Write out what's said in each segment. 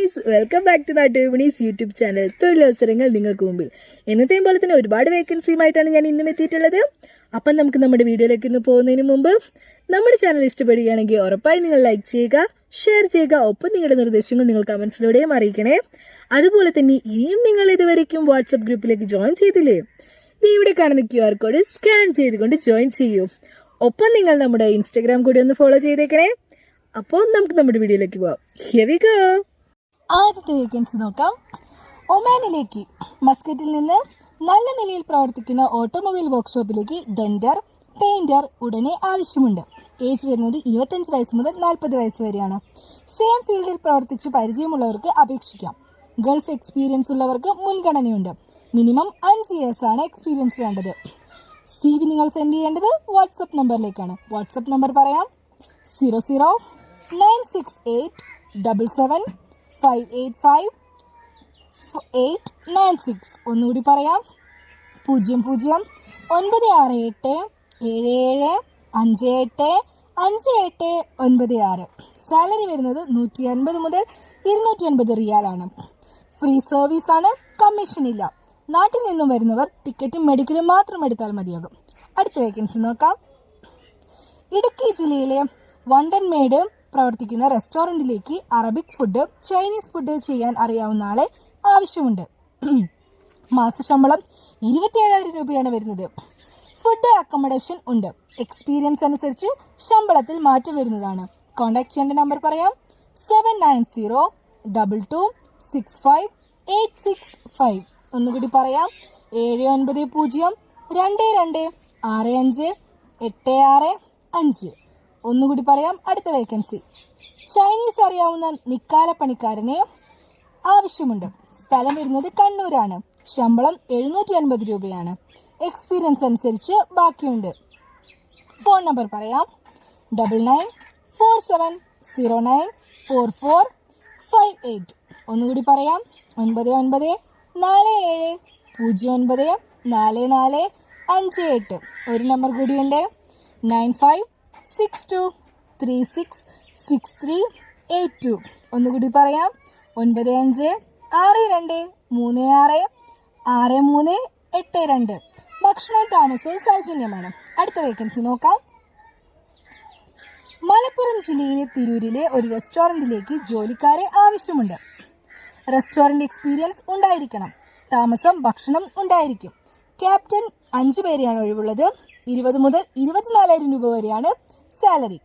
Welcome back to നാട്ടുവിപണീസ് YouTube channel. തൊഴിലവസരങ്ങൾ നിങ്ങൾക്ക് മുമ്പിൽ എന്നത്തെയും പോലെ തന്നെ ഒരുപാട് വേക്കൻസിയുമായിട്ടാണ് ഞാൻ ഇന്നും എത്തിയിട്ടുള്ളത്. അപ്പം നമുക്ക് നമ്മുടെ വീഡിയോയിലേക്ക് ഇന്ന് പോകുന്നതിന് മുമ്പ് നമ്മുടെ ചാനൽ ഇഷ്ടപ്പെടുകയാണെങ്കിൽ ഉറപ്പായി നിങ്ങൾ ലൈക്ക് ചെയ്യുക, ഷെയർ ചെയ്യുക. ഒപ്പം നിങ്ങളുടെ നിർദ്ദേശങ്ങൾ നിങ്ങൾ കമൻസിലൂടെയും അറിയിക്കണേ. അതുപോലെ തന്നെ ഇനിയും നിങ്ങൾ ഇതുവരെയ്ക്കും വാട്സപ്പ് ഗ്രൂപ്പിലേക്ക് ജോയിൻ ചെയ്തില്ലേ? ഇവിടെ കാണുന്ന QR കോഡ് സ്കാൻ ചെയ്തുകൊണ്ട് ജോയിൻ ചെയ്യൂ. ഒപ്പം നിങ്ങൾ നമ്മുടെ ഇൻസ്റ്റഗ്രാം കൂടി ഒന്ന് ഫോളോ ചെയ്തേക്കണേ. അപ്പോൾ നമുക്ക് നമ്മുടെ വീഡിയോയിലേക്ക് പോകാം. Here we go. ആദ്യത്തെ വേക്കൻസി നോക്കാം. ഒമാനിലേക്ക് മസ്കറ്റിൽ നിന്ന് നല്ല നിലയിൽ പ്രവർത്തിക്കുന്ന ഓട്ടോമൊബൈൽ വർക്ക്ഷോപ്പിലേക്ക് ഡെൻഡർ, പെയിന്റർ ഉടനെ ആവശ്യമുണ്ട്. ഏജ് വരുന്നത് 25 വയസ്സ് മുതൽ 40 വയസ്സ് വരെയാണ്. സെയിം ഫീൽഡിൽ പ്രവർത്തിച്ച് പരിചയമുള്ളവർക്ക് അപേക്ഷിക്കാം. ഗൾഫ് എക്സ്പീരിയൻസ് ഉള്ളവർക്ക് മുൻഗണനയുണ്ട്. മിനിമം 5 ഇയേഴ്സ് ആണ് എക്സ്പീരിയൻസ് വേണ്ടത്. CV നിങ്ങൾ സെൻഡ് ചെയ്യേണ്ടത് വാട്സപ്പ് നമ്പറിലേക്കാണ്. വാട്സപ്പ് നമ്പർ പറയാം: 0096877585896. ഒന്നുകൂടി പറയാം: 00-575856. സാലറി വരുന്നത് 150 മുതൽ 250 റിയാലാണ്. ഫ്രീ സർവീസ് ആണ്, കമ്മീഷൻ ഇല്ല. നാട്ടിൽ നിന്നും വരുന്നവർ ടിക്കറ്റും മെഡിക്കലും മാത്രം എടുത്താൽ മതിയാകും. അടുത്ത വേക്കൻസി നോക്കാം. ഇടുക്കി ജില്ലയിലെ വണ്ടൻമേട് പ്രവർത്തിക്കുന്ന റെസ്റ്റോറൻറ്റിലേക്ക് അറബിക് ഫുഡ്, ചൈനീസ് ഫുഡ് ചെയ്യാൻ അറിയാവുന്ന ആളെ ആവശ്യമുണ്ട്. മാസശമ്പളം 27,000 രൂപയാണ് വരുന്നത്. ഫുഡ് അക്കോമഡേഷൻ ഉണ്ട്. എക്സ്പീരിയൻസ് അനുസരിച്ച് ശമ്പളത്തിൽ മാറ്റം വരുന്നതാണ്. കോൺടാക്ട് ചെയ്യേണ്ട നമ്പർ പറയാം: 7902655865. ഒന്നുകൂടി പറയാം: 700222658665. ഒന്നുകൂടി പറയാം. അടുത്ത വേക്കൻസി ചൈനീസ് അറിയാവുന്ന നിക്കാല പണിക്കാരനെ ആവശ്യമുണ്ട്. സ്ഥലം വരുന്നത് കണ്ണൂരാണ്. ശമ്പളം 750 രൂപയാണ്. എക്സ്പീരിയൻസ് അനുസരിച്ച് ബാക്കിയുണ്ട്. ഫോൺ നമ്പർ പറയാം: 9947094458. ഒന്നുകൂടി പറയാം: 9947094458. ഒരു നമ്പർ കൂടിയുണ്ട്: 9562366382. ഒന്നുകൂടി പറയാം: 9562366382. ഭക്ഷണവും താമസവും സൗജന്യമാണ്. അടുത്ത വേക്കൻസി നോക്കാം. മലപ്പുറം ജില്ലയിലെ തിരൂരിലെ ഒരു റെസ്റ്റോറൻറ്റിലേക്ക് ജോലിക്കാരെ ആവശ്യമുണ്ട്. റെസ്റ്റോറൻറ്റ് എക്സ്പീരിയൻസ് ഉണ്ടായിരിക്കണം. താമസം, ഭക്ഷണം ഉണ്ടായിരിക്കും. ക്യാപ്റ്റൻ 5 പേരെയാണ് ഒഴിവുള്ളത്. 20 മുതൽ 24,000 രൂപ വരെയാണ് സാലറി.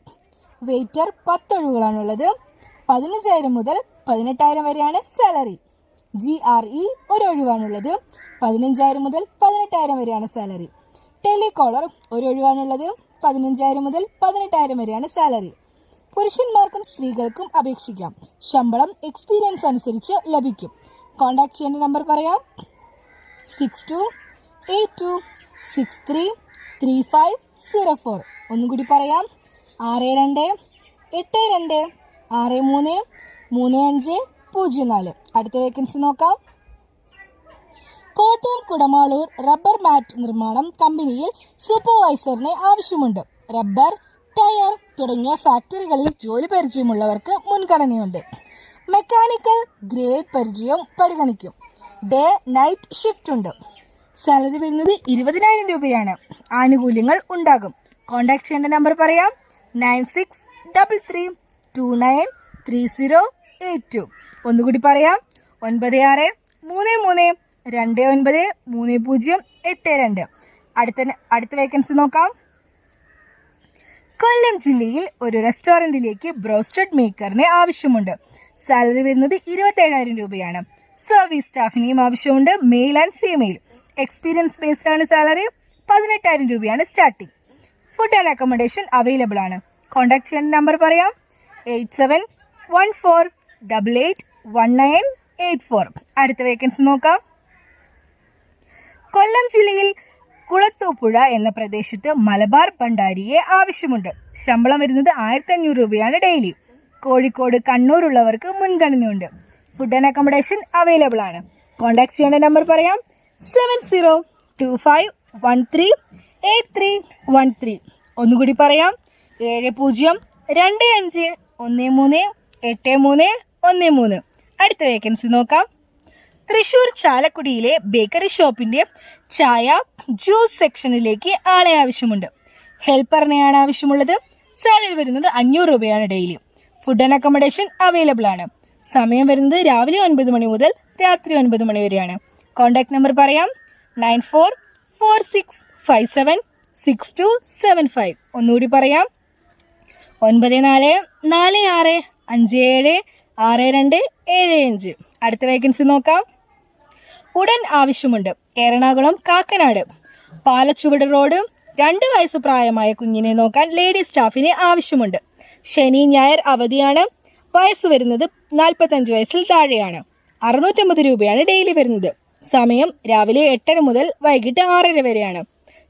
വെയിറ്റർ 10 ഒഴിവുകളാണുള്ളത്. 15,000 മുതൽ 18,000 വരെയാണ് സാലറി. GRE ഒരു ഒഴിവാണുള്ളത്. 15,000 മുതൽ 18,000 വരെയാണ് സാലറി. ടെലികോളർ ഒരു ഒഴിവാണുള്ളത്. 15,000 മുതൽ 18,000 വരെയാണ് സാലറി. പുരുഷന്മാർക്കും സ്ത്രീകൾക്കും അപേക്ഷിക്കാം. ശമ്പളം എക്സ്പീരിയൻസ് അനുസരിച്ച് ലഭിക്കും. കോൺടാക്ട് ചെയ്യേണ്ട നമ്പർ പറയാം: 6282633504. ഒന്നുകൂടി പറയാം: 6282633504. അടുത്ത വേക്കൻസി നോക്കാം. കോട്ടയം കുടമാളൂർ റബ്ബർ മാറ്റ് നിർമ്മാണം കമ്പനിയിൽ സൂപ്പർവൈസറിനെ ആവശ്യമുണ്ട്. റബ്ബർ, ടയർ തുടങ്ങിയ ഫാക്ടറികളിൽ ജോലി പരിചയമുള്ളവർക്ക് മുൻഗണനയുണ്ട്. മെക്കാനിക്കൽ ഗ്രേഡ് പരിചയം പരിഗണിക്കും. ഡേ നൈറ്റ് ഷിഫ്റ്റ് ഉണ്ട്. സാലറി വരുന്നത് 20,000 രൂപയാണ്. ആനുകൂല്യങ്ങൾ ഉണ്ടാകും. കോൺടാക്ട് ചെയ്യേണ്ട നമ്പർ പറയാം: 9633293082. ഒന്നുകൂടി പറയാം: 9633293082. അടുത്ത വേക്കൻസി നോക്കാം. കൊല്ലം ജില്ലയിൽ ഒരു റെസ്റ്റോറൻറ്റിലേക്ക് ബ്രോസ്റ്റഡ് മേക്കറിനെ ആവശ്യമുണ്ട്. സാലറി വരുന്നത് 27,000 രൂപയാണ്. സർവീസ് സ്റ്റാഫിനെയും ആവശ്യമുണ്ട്. Male and female. Experience based ആണ് സാലറി. 18,000 രൂപയാണ് starting. Food and accommodation available ആണ്. കോൺടാക്ട് ചെയ്യേണ്ട നമ്പർ പറയാം: 8714881984. അടുത്ത വേക്കൻസി നോക്കാം. കൊല്ലം ജില്ലയിൽ കുളത്തൂപ്പുഴ എന്ന പ്രദേശത്ത് മലബാർ ഭണ്ഡാരിയെ ആവശ്യമുണ്ട്. ശമ്പളം വരുന്നത് 1,500 രൂപയാണ് ഡെയിലി. കോഴിക്കോട്, കണ്ണൂരുള്ളവർക്ക് മുൻഗണനയുണ്ട്. ഫുഡ് ആൻഡ് അക്കോമഡേഷൻ അവൈലബിൾ ആണ്. കോൺടാക്ട് ചെയ്യേണ്ട നമ്പർ പറയാം: 7025138313. ഒന്നുകൂടി പറയാം: 7025138313. അടുത്ത വേക്കൻസി നോക്കാം. തൃശൂർ ചാലക്കുടിയിലെ ബേക്കറി ഷോപ്പിന്റെ ചായ ജ്യൂസ് സെക്ഷനിലേക്ക് ആളെ ആവശ്യമുണ്ട്. ഹെൽപ്പറിനെയാണ് ആവശ്യമുള്ളത്. സാലറി വരുന്നത് 500 രൂപയാണ് daily. Food and accommodation available ആണ്. സമയം വരുന്നത് രാവിലെ 9 മണി മുതൽ രാത്രി 9 മണി വരെയാണ്. കോൺടാക്ട് നമ്പർ പറയാം, 9446576275. ഒന്നുകൂടി പറയാം, 9446576275. അടുത്ത വേക്കൻസി നോക്കാം. ഉടൻ ആവശ്യമുണ്ട്. എറണാകുളം കാക്കനാട് പാലച്ചുവട് റോഡ് 2 വയസ്സ് പ്രായമായ കുഞ്ഞിനെ നോക്കാൻ ലേഡി സ്റ്റാഫിനെ ആവശ്യമുണ്ട്. ശനി ഞായർ അവധിയാണ്. വയസ്സ് വരുന്നത് 45 വയസ്സിൽ താഴെയാണ്. 650 രൂപയാണ് ഡെയിലി വരുന്നത്. സമയം രാവിലെ 8:30 മുതൽ വൈകിട്ട് 6:30 വരെയാണ്.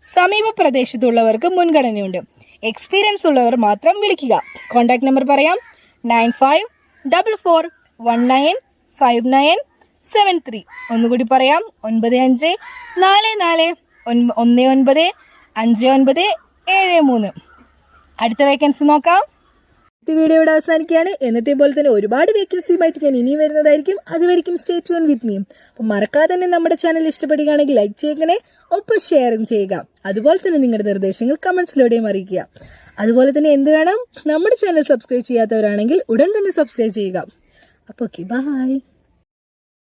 സമീപ പ്രദേശത്തുള്ളവർക്ക് മുൻഗണനയുണ്ട്. എക്സ്പീരിയൻസ് ഉള്ളവർ മാത്രം വിളിക്കുക. കോൺടാക്ട് നമ്പർ പറയാം, 9544195973. ഒന്നുകൂടി പറയാം, 9544195973. അടുത്ത വേക്കൻസി നോക്കാം. വീഡിയോ ഇവിടെ അവസാനിക്കുകയാണ്. എന്നത്തെ പോലെ തന്നെ ഒരുപാട് വേക്കൻസിയുമായിട്ട് ഞാൻ ഇനി വരുന്നതായിരിക്കും. അതുവരെയും സ്റ്റേ ട്യൂൺ വിത്ത് മീ. അപ്പം മറക്കാതെ തന്നെ നമ്മുടെ ചാനൽ ഇഷ്ടപ്പെടുകയാണെങ്കിൽ ലൈക്ക് ചെയ്യണേ, ഒപ്പം ഷെയറും ചെയ്യുക. അതുപോലെ തന്നെ നിങ്ങളുടെ നിർദ്ദേശങ്ങൾ കമൻസിലൂടെയും അറിയിക്കുക. അതുപോലെ തന്നെ എന്ത് വേണം, നമ്മുടെ ചാനൽ സബ്സ്ക്രൈബ് ചെയ്യാത്തവരാണെങ്കിൽ ഉടൻ തന്നെ സബ്സ്ക്രൈബ് ചെയ്യുക. അപ്പോൾ ഓക്കെ, ബൈ.